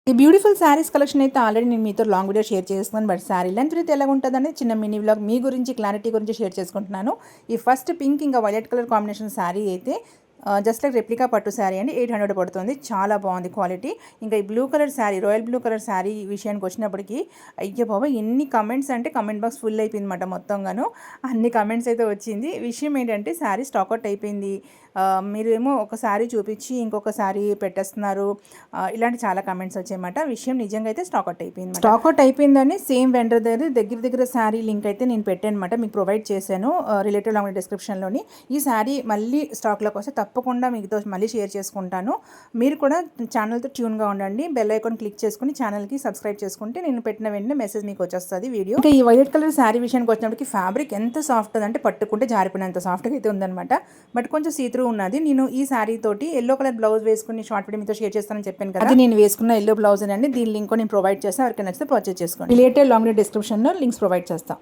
ఈ beautiful saris collection అయితే already నేను మీతో లాంగ్ వీడియో షేర్ చేస్తున్నాను. బట్ శారీ లెంత్ అయితే ఎలా ఉంటుందని చిన్న మినీ వ్లాగ్ మీ గురించి క్లారిటీ గురించి షేర్ చేసుకుంటున్నాను. ఈ ఫస్ట్ పింక్ ఇంకా వైలెట్ కలర్ కాంబినేషన్ శారీ అయితే జస్ట్ లైక్ రెప్లికా పట్టు శారీ అండి. 800 పడుతుంది. చాలా బాగుంది క్వాలిటీ. ఇంకా ఈ blue colour sari, royal blue colour sari విషయానికి వచ్చినప్పటికీ అయ్యో బాబా ఎన్ని కమెంట్స్ అంటే కమెంట్ బాక్స్ ఫుల్ అయిపోయింది అనమాట. మొత్తంగాను అన్ని కమెంట్స్ అయితే వచ్చింది. విషయం ఏంటంటే శారీ స్టాక్అవుట్ అయిపోయింది, మీరేమో ఒక శారీ చూపించి ఇంకొక శారీ పెట్టేస్తున్నారు, ఇలాంటి చాలా కమెంట్స్ వచ్చాయన్నమాట. విషయం నిజంగా అయితే స్టాక్అవుట్ అయిపోయింది. స్టాక్అవుట్ అయిపోయిందని సేమ్ వెండర్ దగ్గర శారీ లింక్ అయితే నేను పెట్టాను అనమాట, మీకు ప్రొవైడ్ చేశాను రిలేటివ్ లాంగ్ డిస్క్రిప్షన్లోని. ఈ శారీ మళ్ళీ స్టాక్లోకి వస్తే తప్పకుండా మీతో మళ్ళీ షేర్ చేసుకుంటాను. మీరు కూడా ఛానల్తో ట్యూన్గా ఉండండి. బెల్ ఐకాన్ క్లిక్ చేసుకుని ఛానల్కి సబ్స్క్రైబ్ చేసుకుంటే నేను పెట్టిన వెంటనే మెసేజ్ మీకు వచ్చేస్తుంది వీడియో. ఇంకా ఈ వైలెట్ కలర్ శారీ విషయానికి వచ్చినప్పటికి ఫ్యాబ్రిక్ ఎంత సాఫ్ట్ అంటే పట్టుకుంటే జారిపోయినంత సాఫ్ట్గా అయితే ఉందన్నమాట. బట్ కొంచెం సీత్రూ ఉన్నది. నేను ఈ శారీ తోటి ఎల్లో కలర్ బ్లౌజ్ వేసుకుని షార్ట్ వీడియో మీతో షేర్ చేస్తానని చెప్పాను కదా, అది నేను వేసుకున్న ఎల్లో బ్లౌజ్ అండి. దీని లింక్ నేను ప్రొవైడ్ చేస్తాను, ఎవరికైనా నచ్చితే పర్చేస్ చేసుకోండి. రిలేటెడ్ లాంగ్ డిస్క్రిప్షన్లో లింక్స్ ప్రొవైడ్ చేస్తాను.